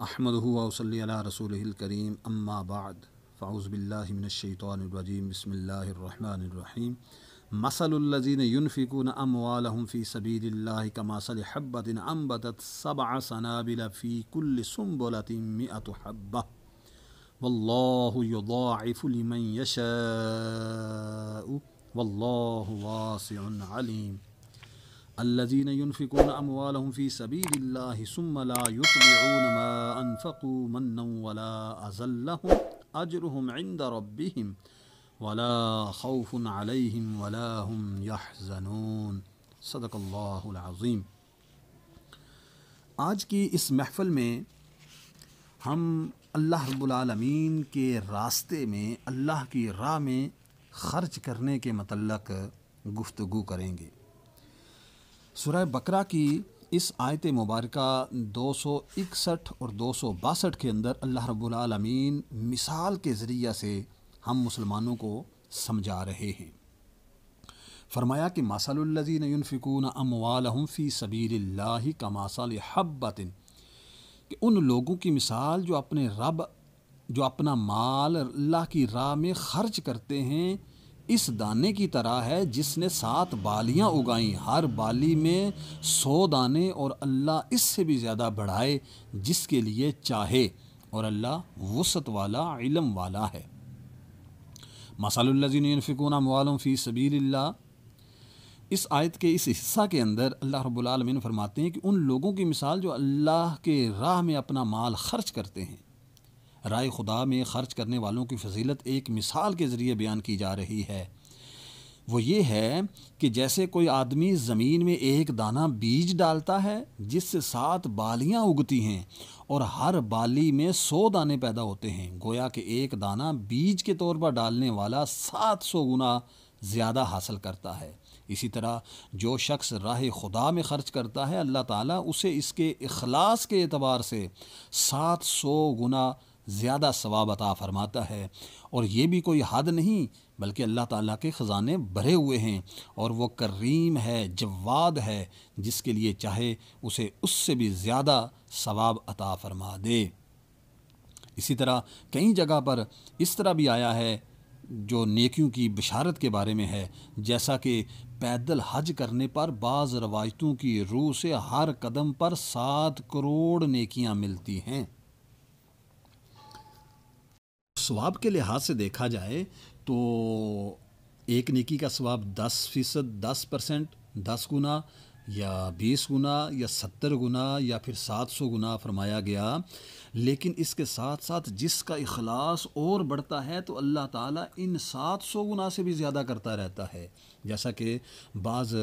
احمدہ و صلی علی رسولہ الکریم اما بعد فاعوذ باللہ من الشیطان الرجیم بسم اللہ الرحمن الرحیم مثل الذین ينفقون اموالهم فی سبیل اللہ کمثل حبۃ انبتت سبع سنابل فی کل سنبلۃ مئۃ حبۃ واللہ یضاعف لمن یشاء واللہ واسع علیم الذين ينفقون أموالهم في سبيل الله ثم لا يتبعون ما أنفقوا منا ولا أذى لهم أجرهم عند ربهم ولا خوف عليهم ولا هم يحزنون صدق اللہ العظیم۔ آج کی اس محفل میں ہم اللہ رب العالمین کے راستے میں اللہ کی راہ میں خرچ کرنے کے متعلق گفتگو کریں گے۔ سورہ بقرہ کی اس آیت مبارکہ 261 اور 262 کے اندر اللہ رب العالمین مثال کے ذریعہ سے ہم مسلمانوں کو سمجھا رہے ہیں۔ فرمایا کہ مثل الذین ينفقون اموالهم فی سبیل اللہ کمثل حبۃ، کہ ان لوگوں کی مثال جو اپنا مال اللہ کی راہ میں خرچ کرتے ہیں اس دانے کی طرح ہے جس نے 7 بالیاں اگائیں، ہر بالی میں 100 دانے، اور اللہ اس سے بھی زیادہ بڑھائے جس کے لیے چاہے، اور اللہ وسعت والا علم والا ہے۔ مثل الذین ينفقون اموالهم فی سبیل اللہ، اس آیت کے اس حصہ کے اندر اللہ رب العالمین فرماتے ہیں کہ ان لوگوں کی مثال جو اللہ کے راہ میں اپنا مال خرچ کرتے ہیں۔ راہ خدا میں خرچ کرنے والوں کی فضیلت ایک مثال کے ذریعے بیان کی جا رہی ہے۔ وہ یہ ہے کہ جیسے کوئی آدمی زمین میں ایک دانہ بیج ڈالتا ہے جس سے 7 بالیاں اگتی ہیں اور ہر بالی میں 100 دانے پیدا ہوتے ہیں، گویا کہ ایک دانہ بیج کے طور پر ڈالنے والا 700 گنا زیادہ حاصل کرتا ہے۔ اسی طرح جو شخص راہ خدا میں خرچ کرتا ہے اللہ تعالیٰ اسے اس کے اخلاص کے اعتبار سے 700 گنا زیادہ ثواب عطا فرماتا ہے، اور یہ بھی کوئی حد نہیں بلکہ اللہ تعالیٰ کے خزانے بھرے ہوئے ہیں، اور وہ کریم ہے، جواد ہے، جس کے لیے چاہے اسے اس سے بھی زیادہ ثواب عطا فرما دے۔ اسی طرح کئی جگہ پر اس طرح بھی آیا ہے جو نیکیوں کی بشارت کے بارے میں ہے، جیسا کہ پیدل حج کرنے پر بعض روایتوں کی روح سے ہر قدم پر 7 کروڑ نیکیاں ملتی ہیں۔ ثواب کے لحاظ سے دیکھا جائے تو ایک نیکی کا ثواب 10%، 10%، 10 گنا یا 20 گنا یا 70 گنا یا پھر 700 گنا فرمایا گیا، لیکن اس کے ساتھ ساتھ جس کا اخلاص اور بڑھتا ہے تو اللہ تعالیٰ ان 700 گنا سے بھی زیادہ کرتا رہتا ہے۔ جیسا کہ بعض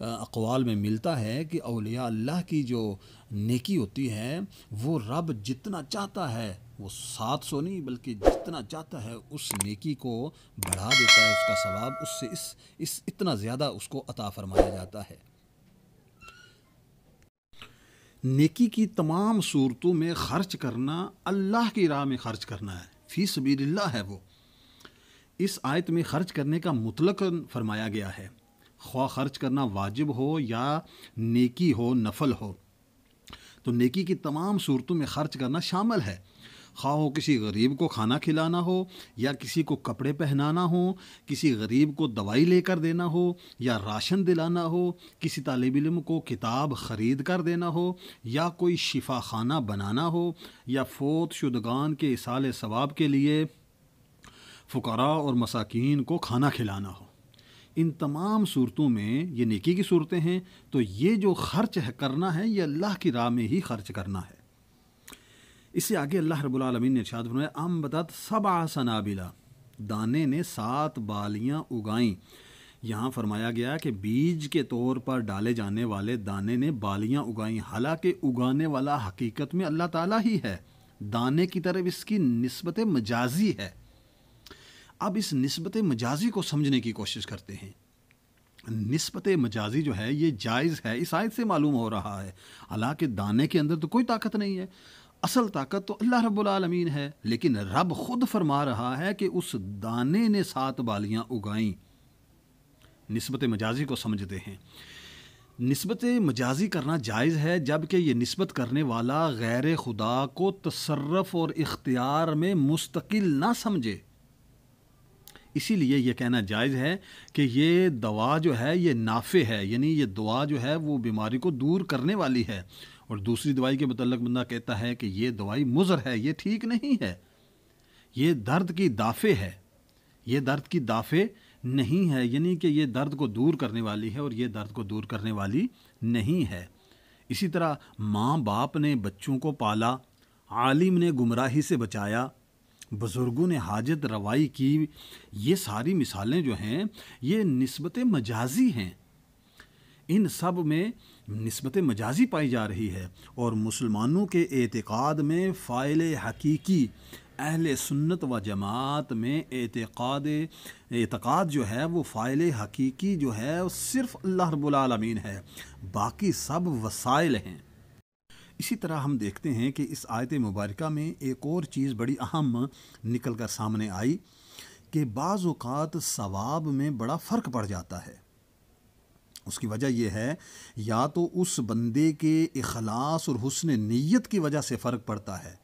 اقوال میں ملتا ہے کہ اولیاء اللہ کی جو نیکی ہوتی ہے وہ رب جتنا چاہتا ہے، وہ 700 نہیں بلکہ جتنا چاہتا ہے اس نیکی کو بڑھا دیتا ہے، اس کا ثواب اس سے اتنا زیادہ اس کو عطا فرمایا جاتا ہے۔ نیکی کی تمام صورتوں میں خرچ کرنا اللہ کی راہ میں خرچ کرنا ہے، فی سبیل اللہ ہے وہ۔ اس آیت میں خرچ کرنے کا مطلق فرمایا گیا ہے، خواہ خرچ کرنا واجب ہو یا نیکی ہو، نفل ہو، تو نیکی کی تمام صورتوں میں خرچ کرنا شامل ہے، خواہ ہو کسی غریب کو کھانا کھلانا ہو، یا کسی کو کپڑے پہنانا ہو، کسی غریب کو دوائی لے کر دینا ہو، یا راشن دلانا ہو، کسی طالب علم کو کتاب خرید کر دینا ہو، یا کوئی شفا خانہ بنانا ہو، یا فوت شدگان کے ایصال ثواب کے لیے فقراء اور مساکین کو کھانا کھلانا ہو۔ ان تمام صورتوں میں یہ نیکی کی صورتیں ہیں، تو یہ جو خرچ کرنا ہے یہ اللہ کی راہ میں ہی خرچ کرنا ہے۔ اس سے آگے اللہ رب العالمین نے ارشاد فرمایا انبتت 7 سنابل، دانے نے 7 بالیاں اگائیں۔ یہاں فرمایا گیا کہ بیج کے طور پر ڈالے جانے والے دانے نے بالیاں اگائیں، حالانکہ اگانے والا حقیقت میں اللہ تعالیٰ ہی ہے، دانے کی طرف اس کی نسبت مجازی ہے۔ اب اس نسبت مجازی کو سمجھنے کی کوشش کرتے ہیں۔ نسبت مجازی جو ہے یہ جائز ہے، اس آیت سے معلوم ہو رہا ہے، حالانکہ دانے کے اندر تو کوئی طاقت نہیں ہے، اصل طاقت تو اللہ رب العالمین ہے، لیکن رب خود فرما رہا ہے کہ اس دانے نے 7 بالیاں اگائیں۔ نسبت مجازی کو سمجھتے ہیں۔ نسبت مجازی کرنا جائز ہے جب کہ یہ نسبت کرنے والا غیر خدا کو تصرف اور اختیار میں مستقل نہ سمجھے۔ اسی لیے یہ کہنا جائز ہے کہ یہ دوا جو ہے یہ نافع ہے، یعنی یہ دعا جو ہے وہ بیماری کو دور کرنے والی ہے، اور دوسری دوائی کے متعلق بندہ کہتا ہے کہ یہ دوائی مضر ہے، یہ ٹھیک نہیں ہے، یہ درد کی دافع ہے، یہ درد کی دافع نہیں ہے، یعنی کہ یہ درد کو دور کرنے والی ہے اور یہ درد کو دور کرنے والی نہیں ہے۔ اسی طرح ماں باپ نے بچوں کو پالا، عالم نے گمراہی سے بچایا، بزرگوں نے حاجت روائی کی، یہ ساری مثالیں جو ہیں یہ نسبت مجازی ہیں، ان سب میں نسبت مجازی پائی جا رہی ہے، اور مسلمانوں کے اعتقاد میں فاعل حقیقی اہل سنت و جماعت میں اعتقاد جو ہے وہ فاعل حقیقی جو ہے وہ صرف اللہ رب العالمین ہے، باقی سب وسائل ہیں۔ اسی طرح ہم دیکھتے ہیں کہ اس آیت مبارکہ میں ایک اور چیز بڑی اہم نکل کر سامنے آئی کہ بعض اوقات ثواب میں بڑا فرق پڑ جاتا ہے۔ اس کی وجہ یہ ہے یا تو اس بندے کے اخلاص اور حسن نیت کی وجہ سے فرق پڑتا ہے،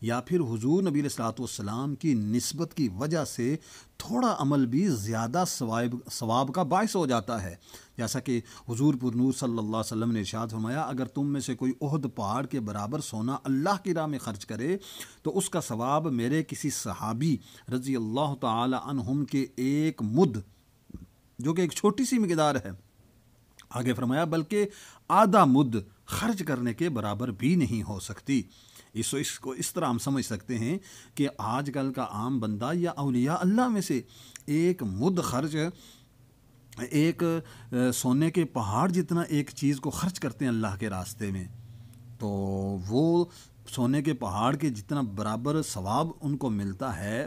یا پھر حضور نبی علیہ الصلوۃ والسلام کی نسبت کی وجہ سے تھوڑا عمل بھی زیادہ ثواب کا باعث ہو جاتا ہے، جیسا کہ حضور پر نور صلی اللہ علیہ وسلم نے ارشاد فرمایا اگر تم میں سے کوئی احد پہاڑ کے برابر سونا اللہ کی راہ میں خرچ کرے تو اس کا ثواب میرے کسی صحابی رضی اللہ تعالی عنہم کے ایک مد، جو کہ ایک چھوٹی سی مقدار ہے، آگے فرمایا بلکہ آدھا مد خرچ کرنے کے برابر بھی نہیں ہو سکتی۔ اس کو اس طرح ہم سمجھ سکتے ہیں کہ آج کل کا عام بندہ یا اولیاء اللہ میں سے ایک مد خرچ، ایک سونے کے پہاڑ جتنا ایک چیز کو خرچ کرتے ہیں اللہ کے راستے میں، تو وہ سونے کے پہاڑ کے جتنا برابر ثواب ان کو ملتا ہے،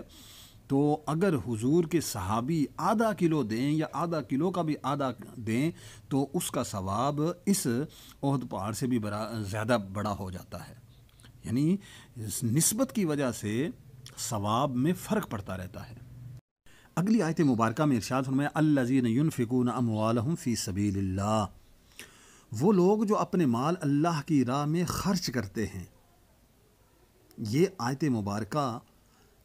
تو اگر حضور کے صحابی آدھا کلو دیں یا آدھا کلو کا بھی آدھا دیں تو اس کا ثواب اس احد پہاڑ سے بھی زیادہ بڑا ہو جاتا ہے، یعنی نسبت کی وجہ سے ثواب میں فرق پڑتا رہتا ہے۔ اگلی آیت مبارکہ میں ارشاد فرمایا الذین ینفقون اموالہم فی سبیل اللہ، وہ لوگ جو اپنے مال اللہ کی راہ میں خرچ کرتے ہیں۔ یہ آیت مبارکہ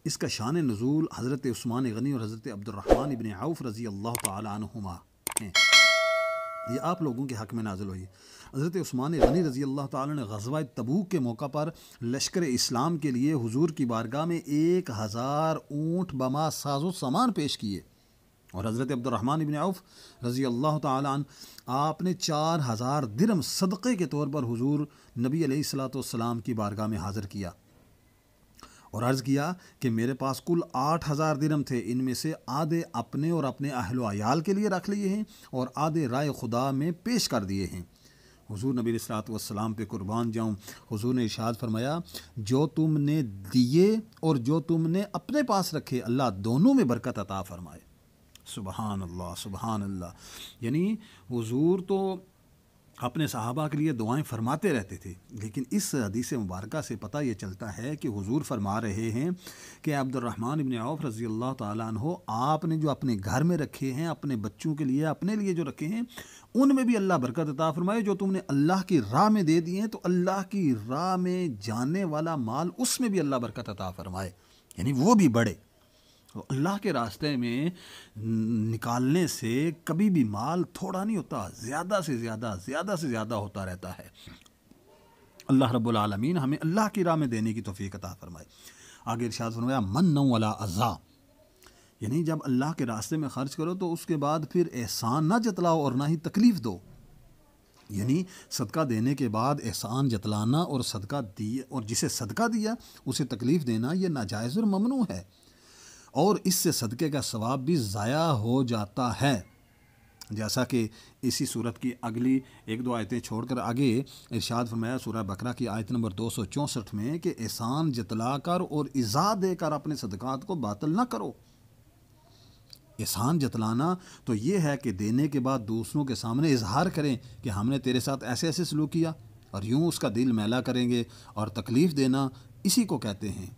اس کا شان نزول حضرت عثمان غنی اور حضرت عبد الرحمن ابن عوف رضی اللہ تعالی عنہما ہیں، یہ آپ لوگوں کے حق میں نازل ہوئی۔ حضرت عثمان غنی رضی اللہ تعالی نے غزوہ تبوک کے موقع پر لشکر اسلام کے لیے حضور کی بارگاہ میں 1000 اونٹ بما ساز و سامان پیش کیے، اور حضرت عبد الرحمن ابن عوف رضی اللہ تعالی عنہ آپ نے 4000 درہم صدقے کے طور پر حضور نبی علیہ الصلوۃ والسلام کی بارگاہ میں حاضر کیا، اور عرض کیا کہ میرے پاس کل 8000 درہم تھے، ان میں سے آدھے اپنے اور اپنے اہل و عیال کے لیے رکھ لیے ہیں اور آدھے رائے خدا میں پیش کر دیے ہیں۔ حضور نبی علیہ الصلوۃ والسلام پہ قربان جاؤں، حضور نے ارشاد فرمایا جو تم نے دیے اور جو تم نے اپنے پاس رکھے اللہ دونوں میں برکت عطا فرمائے۔ سبحان اللہ سبحان اللہ، یعنی حضور تو اپنے صحابہ کے لیے دعائیں فرماتے رہتے تھے، لیکن اس حدیث مبارکہ سے پتہ یہ چلتا ہے کہ حضور فرما رہے ہیں کہ عبد الرحمن ابن عوف رضی اللہ تعالیٰ عنہ آپ نے جو اپنے گھر میں رکھے ہیں، اپنے بچوں کے لیے، اپنے لیے جو رکھے ہیں، ان میں بھی اللہ برکت عطا فرمائے۔ جو تم نے اللہ کی راہ میں دے دیے ہیں تو اللہ کی راہ میں جانے والا مال اس میں بھی اللہ برکت عطا فرمائے، یعنی وہ بھی بڑھے۔ اللہ کے راستے میں نکالنے سے کبھی بھی مال تھوڑا نہیں ہوتا، زیادہ سے زیادہ ہوتا رہتا ہے۔ اللہ رب العالمین ہمیں اللہ کی راہ میں دینے کی توفیق عطا فرمائے۔ آگے ارشاد فرمایا من ولا عزا، یعنی جب اللہ کے راستے میں خرچ کرو تو اس کے بعد پھر احسان نہ جتلاؤ اور نہ ہی تکلیف دو، یعنی صدقہ دینے کے بعد احسان جتلانا اور صدقہ دیا اور جسے صدقہ دیا اسے تکلیف دینا یہ ناجائز اور ممنوع ہے، اور اس سے صدقے کا ثواب بھی ضائع ہو جاتا ہے، جیسا کہ اسی صورت کی اگلی ایک دو آیتیں چھوڑ کر آگے ارشاد فرمایا سورہ بقرہ کی آیت نمبر 264 میں کہ احسان جتلا کر اور ایذا دے کر اپنے صدقات کو باطل نہ کرو۔ احسان جتلانا تو یہ ہے کہ دینے کے بعد دوسروں کے سامنے اظہار کریں کہ ہم نے تیرے ساتھ ایسے ایسے سلوک کیا، اور یوں اس کا دل میلا کریں گے، اور تکلیف دینا اسی کو کہتے ہیں،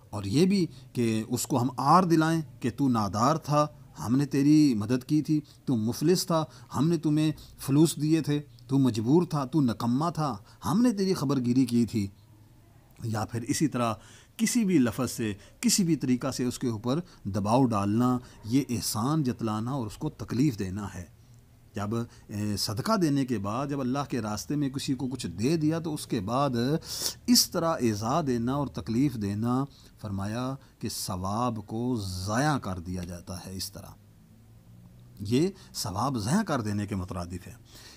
اور یہ بھی کہ اس کو ہم آر دلائیں کہ تو نادار تھا، ہم نے تیری مدد کی تھی، تو مفلس تھا، ہم نے تمہیں فلوس دیے تھے، تو مجبور تھا، تو نکما تھا، ہم نے تیری خبر گیری کی تھی. یا پھر اسی طرح کسی بھی لفظ سے، کسی بھی طریقہ سے اس کے اوپر دباؤ ڈالنا، یہ احسان جتلانا اور اس کو تکلیف دینا ہے. جب صدقہ دینے کے بعد جب اللہ کے راستے میں کسی کو کچھ دے دیا تو اس کے بعد اس طرح ایذا دینا اور تکلیف دینا، فرمایا کہ ثواب کو ضائع کر دیا جاتا ہے. اس طرح یہ ثواب ضائع کر دینے کے مترادف ہے.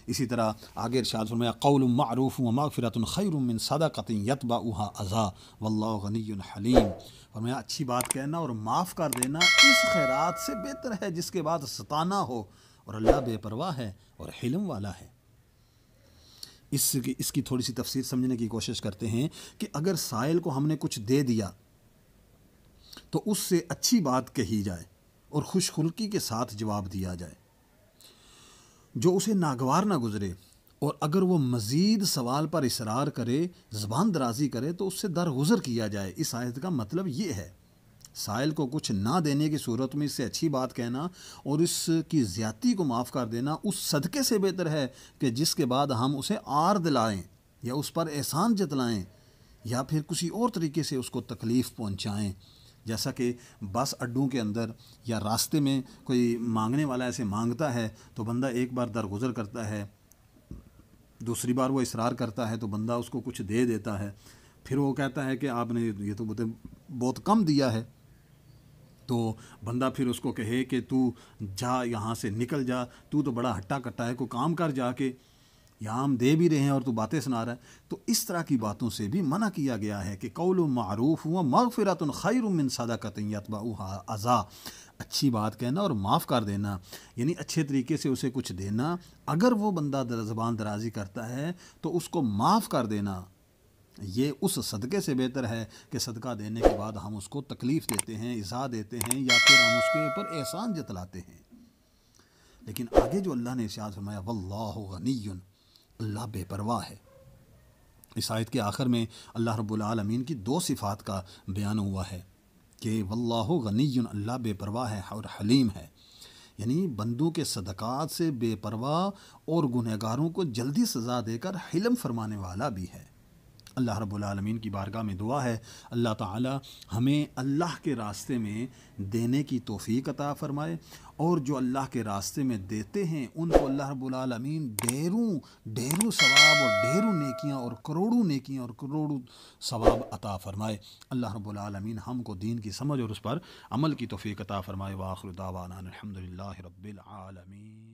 اسی طرح آگے ارشاد فرمایا قول معروف و مغفرۃ خیر من صدقۃ یتبعها اذى واللہ غنی حلیم. فرمایا اچھی بات کہنا اور معاف کر دینا اس خیرات سے بہتر ہے جس کے بعد ستانا ہو، اور اللہ بے پرواہ ہے اور حلم والا ہے. اس کی تھوڑی سی تفسیر سمجھنے کی کوشش کرتے ہیں کہ اگر سائل کو ہم نے کچھ دے دیا تو اس سے اچھی بات کہی جائے اور خوش خلقی کے ساتھ جواب دیا جائے، جو اسے ناگوار نہ گزرے، اور اگر وہ مزید سوال پر اصرار کرے، زبان درازی کرے، تو اس سے درگزر کیا جائے. اس آیت کا مطلب یہ ہے سائل کو کچھ نہ دینے کی صورت میں اس سے اچھی بات کہنا اور اس کی زیادتی کو معاف کر دینا اس صدقے سے بہتر ہے کہ جس کے بعد ہم اسے عار دلائیں یا اس پر احسان جتلائیں یا پھر کسی اور طریقے سے اس کو تکلیف پہنچائیں. جیسا کہ بس اڈوں کے اندر یا راستے میں کوئی مانگنے والا ایسے مانگتا ہے تو بندہ ایک بار درگزر کرتا ہے، دوسری بار وہ اصرار کرتا ہے تو بندہ اس کو کچھ دے دیتا ہے، پھر وہ کہتا ہے کہ آپ نے یہ تو بہت کم دیا ہے، تو بندہ پھر اس کو کہے کہ تو جا یہاں سے نکل جا، تو بڑا ہٹا کٹا ہے، کوئی کام کر جا کے، یہاں ہم دے بھی رہے ہیں اور تو باتیں سنا رہا ہے. تو اس طرح کی باتوں سے بھی منع کیا گیا ہے کہ قول معروف و مغفرۃ خیر من صدقۃ یتبعها اذى. اچھی بات کہنا اور معاف کر دینا، یعنی اچھے طریقے سے اسے کچھ دینا. اگر وہ بندہ زبان درازی کرتا ہے تو اس کو معاف کر دینا، یہ اس صدقے سے بہتر ہے کہ صدقہ دینے کے بعد ہم اس کو تکلیف دیتے ہیں، ایذا دیتے ہیں، یا پھر ہم اس کے اوپر احسان جتلاتے ہیں. لیکن آگے جو اللہ نے ارشاد فرمایا واللہ غنی، اللہ بے پرواہ ہے. اس آیت کے آخر میں اللہ رب العالمین کی دو صفات کا بیان ہوا ہے کہ واللہ غنی، اللہ بے پرواہ ہے اور حلیم ہے، یعنی بندوں کے صدقات سے بے پرواہ اور گنہگاروں کو جلدی سزا دے کر حلم فرمانے والا بھی ہے. اللہ رب العالمین کی بارگاہ میں دعا ہے اللہ تعالی ہمیں اللہ کے راستے میں دینے کی توفیق عطا فرمائے، اور جو اللہ کے راستے میں دیتے ہیں ان کو اللہ رب العالمین ڈھیروں ثواب اور ڈھیروں نیکیاں اور کروڑوں نیکیاں اور کروڑوں ثواب عطا فرمائے. اللہ رب العالمین ہم کو دین کی سمجھ اور اس پر عمل کی توفیق عطا فرمائے. وآخر دعوانا الحمدللہ رب العالمین.